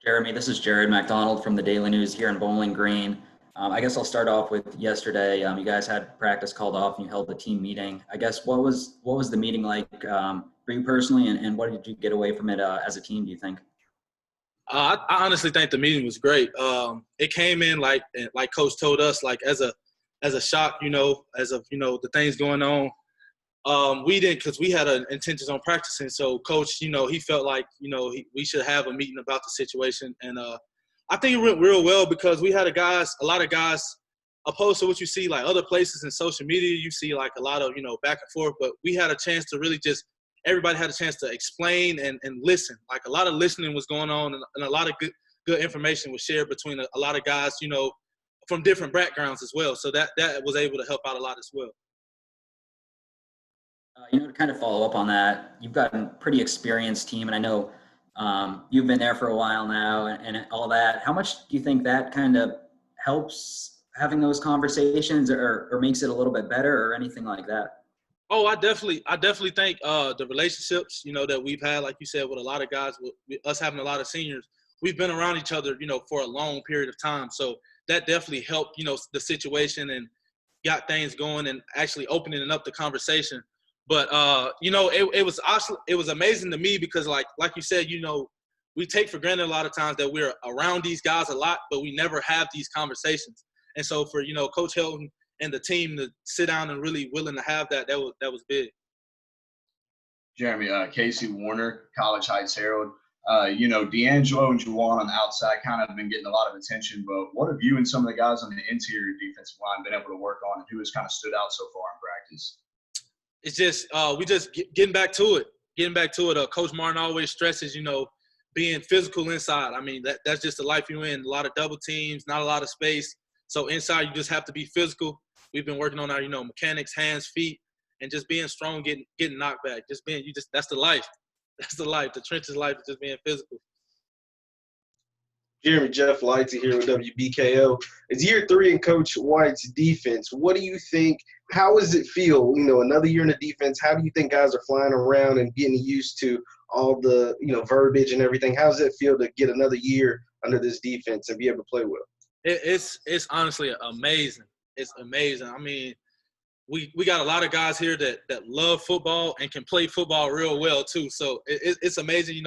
Jeremy, this is Jared McDonald from the Daily News here in Bowling Green. I guess I'll start off with yesterday. You guys had practice called off and you held a team meeting. I guess what was the meeting like for you personally, and what did you get away from it as a team, do you think? I honestly think the meeting was great. It came in like Coach told us, like as a shock, as of the things going on. We didn't, because we had intentions on practicing. So Coach, he felt like we should have a meeting about the situation, and I think it went real well because we had a lot of guys, opposed to what you see like other places in social media. You see like a lot of back and forth, but we had a chance to really just everybody had a chance to explain and listen. Like a lot of listening was going on, and a lot of good information was shared between a lot of guys, from different backgrounds as well. So that was able to help out a lot as well. To kind of follow up on that, you've got a pretty experienced team, and I know you've been there for a while now and all that. How much do you think that kind of helps having those conversations or makes it a little bit better or anything like that? Oh, I definitely think the relationships, that we've had, like you said, with a lot of guys, with us having a lot of seniors, we've been around each other, for a long period of time. So that definitely helped, the situation and got things going and actually opening up the conversation. But it was amazing to me because like you said, we take for granted a lot of times that we're around these guys a lot, but we never have these conversations. And so for Coach Hilton and the team to sit down and really willing to have that was big. Jeremy, Casey Warner, College Heights Herald. D'Angelo and Juwan on the outside kind of have been getting a lot of attention, but what have you and some of the guys on the interior defensive line been able to work on, and who has kind of stood out so far in practice? It's just we just getting back to it. Getting back to it. Coach Martin always stresses, being physical inside. I mean, that's just the life you're in. A lot of double teams, not a lot of space. So inside, you just have to be physical. We've been working on our, mechanics, hands, feet, and just being strong, getting knocked back. Just being that's the life. That's the life. The trenches life is just being physical. Jeremy, Jeff Lighty here with WBKO. It's year 3 in Coach White's defense. What do you think? How does it feel? Another year in the defense. How do you think guys are flying around and getting used to all the verbiage and everything? How does it feel to get another year under this defense and be able to play well? It's honestly amazing. It's amazing. I mean, we got a lot of guys here that love football and can play football real well too. So it's amazing,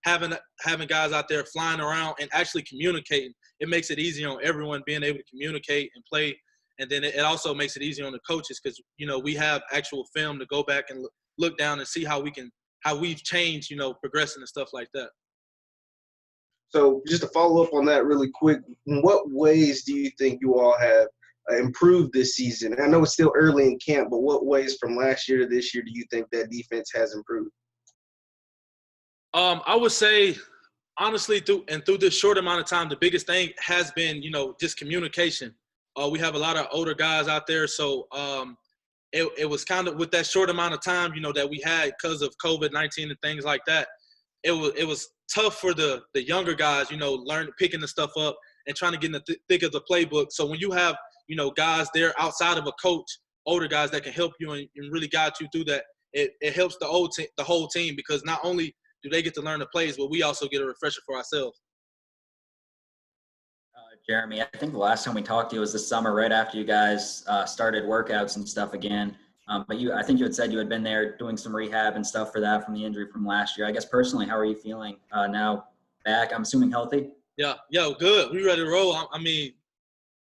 having guys out there flying around and actually communicating. It makes it easy on everyone being able to communicate and play. And then it also makes it easy on the coaches because, we have actual film to go back and look down and see how we've changed, progressing and stuff like that. So just to follow up on that really quick, in what ways do you think you all have improved this season? I know it's still early in camp, but what ways from last year to this year do you think that defense has improved? I would say, honestly, through this short amount of time, the biggest thing has been, just communication. We have a lot of older guys out there, so it was kind of with that short amount of time, that we had because of COVID-19 and things like that. It was tough for the younger guys, picking the stuff up and trying to get in the thick of the playbook. So when you have guys there outside of a coach, older guys that can help you and really guide you through that, it helps the whole team because not only do they get to learn the plays, but we also get a refresher for ourselves. Jeremy, I think the last time we talked to you was this summer, right after you guys started workouts and stuff again. But I think you had said you had been there doing some rehab and stuff for that from the injury from last year. I guess personally, how are you feeling now back? I'm assuming healthy? Yeah, good. We ready to roll. I mean,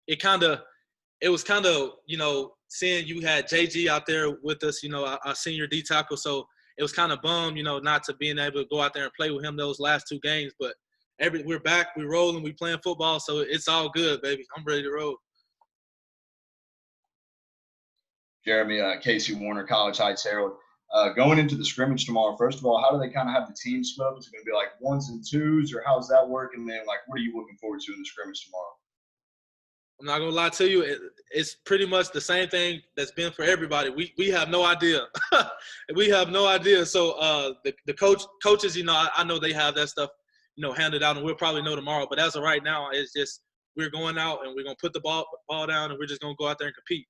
it was kind of, seeing you had JG out there with us, our senior D tackle. So it was kind of bummed, not to being able to go out there and play with him those last 2 games. But we're back, we're rolling, we playing football. So it's all good, baby. I'm ready to roll. Jeremy, Casey Warner, College Heights Herald. Going into the scrimmage tomorrow, first of all, how do they kind of have the team split? Is it going to be like 1s and 2s, or how's that work? And then, what are you looking forward to in the scrimmage tomorrow? I'm not going to lie to you. It's pretty much the same thing that's been for everybody. We have no idea. We have no idea. So the coaches, I know they have that stuff, handed out, and we'll probably know tomorrow. But as of right now, it's just we're going out and we're going to put the ball down, and we're just going to go out there and compete.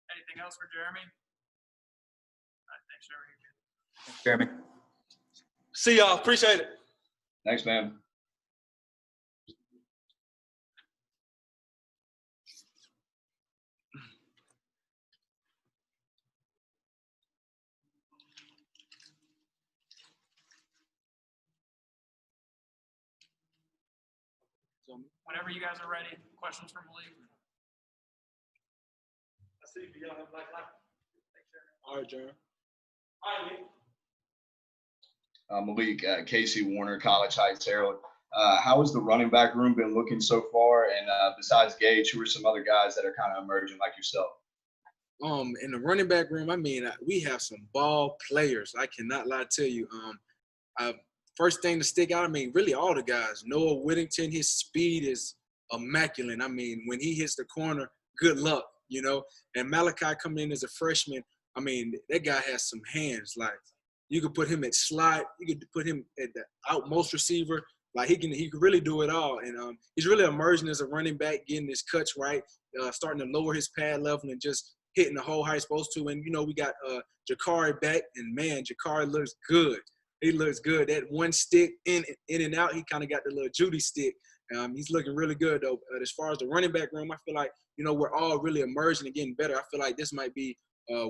Anything else for Jeremy? Thanks, Jeremy. Jeremy. See y'all. Appreciate it. Thanks, man. Whenever you guys are ready, questions for Malik? I see y'all have black light. All right, Jeremy. All right, Malik, Casey Warner, College Heights Herald. How has the running back room been looking so far? And besides Gage, who are some other guys that are kind of emerging like yourself? In the running back room, I mean, we have some ball players. I cannot lie to you. First thing to stick out, I mean, really all the guys. Noah Whittington, his speed is immaculate. I mean, when he hits the corner, good luck, you know. And Malachi coming in as a freshman, I mean, that guy has some hands. Like, you could put him at slot. You could put him at the outmost receiver. Like, he can really do it all. And he's really emerging as a running back, getting his cuts right, starting to lower his pad level and just hitting the hole how he's supposed to. And, you know, we got Jakari back, and, man, Jakari looks good. He looks good. That one stick in and out, he kind of got the little Judy stick. He's looking really good, though. As far as the running back room, I feel like, you know, we're all really emerging and getting better. I feel like this might be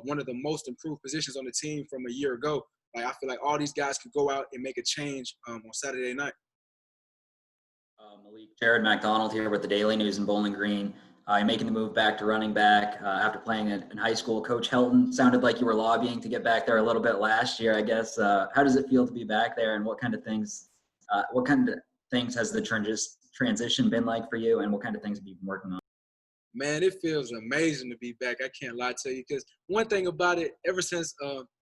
one of the most improved positions on the team from a year ago. Like, I feel like all these guys could go out and make a change on Saturday night. Malik, Jared McDonald here with the Daily News in Bowling Green. You're making the move back to running back after playing in high school. Coach Helton sounded like you were lobbying to get back there a little bit last year, I guess. How does it feel to be back there, and what kind of things has the transition been like for you, and what kind of things have you been working on? Man, it feels amazing to be back. I can't lie to you, because one thing about it, ever since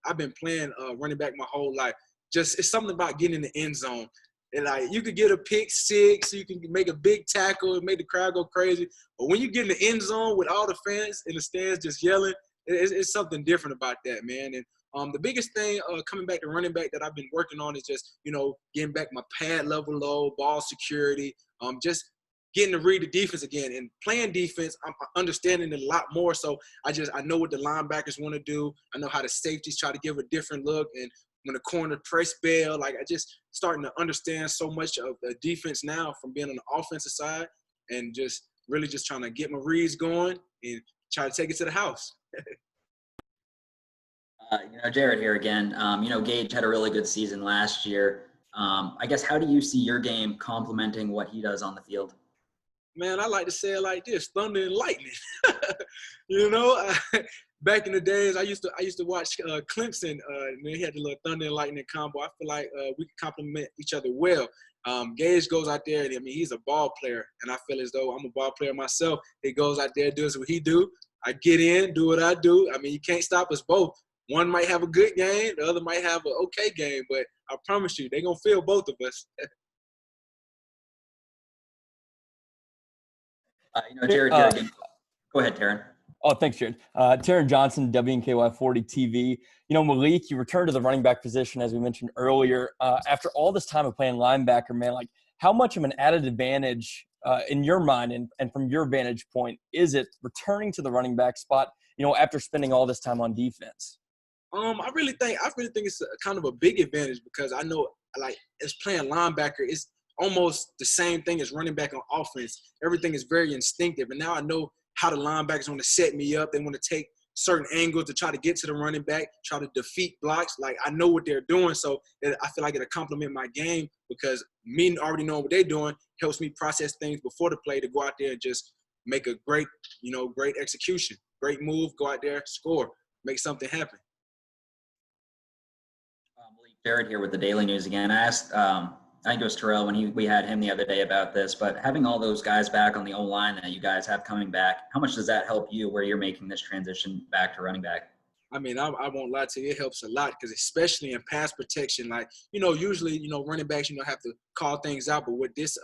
I've been playing running back my whole life, just it's something about getting in the end zone. And, like, you could get a pick six, you can make a big tackle and make the crowd go crazy. But when you get in the end zone with all the fans in the stands just yelling, it's something different about that, man. And the biggest thing coming back to running back that I've been working on is just, you know, getting back my pad level low, ball security, just getting to read the defense again. And playing defense, I'm understanding it a lot more. So I know what the linebackers want to do. I know how the safeties try to give a different look. And when the corner press bail, like, I just starting to understand so much of the defense now from being on the offensive side, and just really just trying to get my reads going and try to take it to the house. Jared here again. Gage had a really good season last year. I guess, how do you see your game complementing what he does on the field? Man, I like to say it like this: thunder and lightning. You know, back in the days, I used to watch Clemson. And they had the little thunder and lightning combo. I feel like we can complement each other well. Gage goes out there, and I mean, he's a ball player, and I feel as though I'm a ball player myself. He goes out there, does what he do. I get in, do what I do. I mean, you can't stop us both. One might have a good game, the other might have an okay game, but I promise you, they're gonna feel both of us. Jared here again. Go ahead, Taryn. Oh, thanks, Jared. Taryn Johnson, WKY 40 TV. Malik, you returned to the running back position, as we mentioned earlier. After all this time of playing linebacker, man, like, how much of an added advantage in your mind and from your vantage point is it returning to the running back spot, after spending all this time on defense? I really think it's kind of a big advantage, because I know, like, as playing linebacker, it's almost the same thing as running back on offense. Everything is very instinctive, and now I know how the linebackers want to set me up. They want to take certain angles to try to get to the running back, try to defeat blocks. Like, I know what they're doing, so I feel like it'll complement my game, because me already knowing what they're doing helps me process things before the play to go out there and just make a great execution, great move, go out there, score, make something happen. Jared here with the Daily News again. I asked, I think it was Terrell when we had him the other day about this, but having all those guys back on the O-line that you guys have coming back, how much does that help you where you're making this transition back to running back? I mean, I won't lie to you, it helps a lot, because especially in pass protection, like, usually, running backs, have to call things out, but with this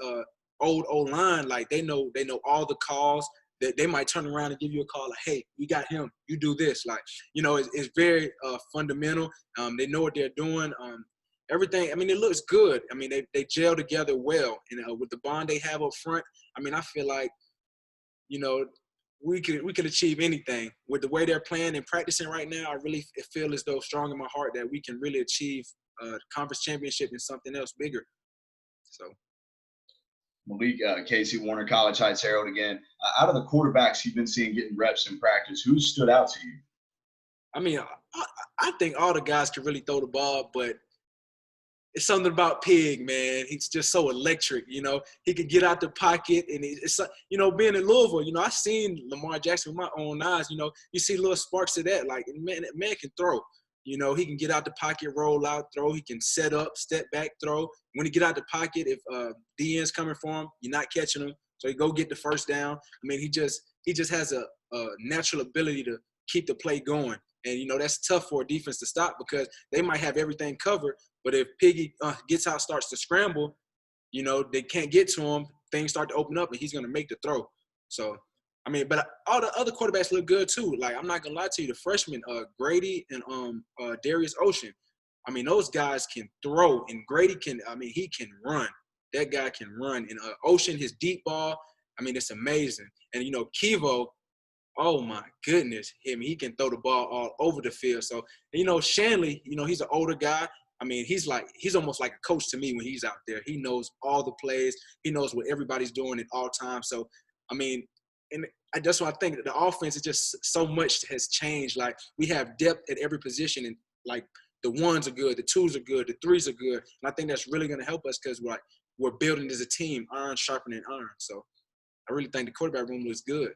old O-line, like, they know all the calls. That they might turn around and give you a call like, hey, we got him, you do this. Like, it's very fundamental. They know what they're doing. Everything, I mean, it looks good. I mean, they gel together well. With the bond they have up front, I mean, I feel like, we can achieve anything with the way they're playing and practicing right now. I really feel as though strong in my heart that we can really achieve conference championship and something else bigger. So. Malik, Casey Warner, College Heights Herald again. Out of the quarterbacks you've been seeing getting reps in practice, who stood out to you? I mean, I think all the guys can really throw the ball, but it's something about Pig, man. He's just so electric, you know. He can get out the pocket, and it's, you know, being in Louisville, you know, I've seen Lamar Jackson with my own eyes. You know, you see little sparks of that. Like, man can throw. You know, he can get out the pocket, roll out, throw. He can set up, step back, throw. When he get out the pocket, if DN's coming for him, you're not catching him. So he go get the first down. I mean, he just has a natural ability to keep the play going. And, you know, that's tough for a defense to stop because they might have everything covered. But if Piggy gets out, starts to scramble, you know, they can't get to him. Things start to open up, and he's going to make the throw. So, I mean, but all the other quarterbacks look good too. Like, I'm not going to lie to you, the freshmen, Grady and Darius Ocean, I mean, those guys can throw. And Grady he can run. That guy can run. And Ocean, his deep ball, I mean, it's amazing. And, you know, Kivo, oh, my goodness, he can throw the ball all over the field. So, you know, Shanley, you know, he's an older guy. I mean, he's almost like a coach to me when he's out there. He knows all the plays. He knows what everybody's doing at all times. So, I mean, and that's why I think that the offense is just so much has changed. Like, we have depth at every position, and, like, the ones are good, the twos are good, the threes are good. And I think that's really going to help us because we're building as a team, iron sharpening iron. So I really think the quarterback room looks good.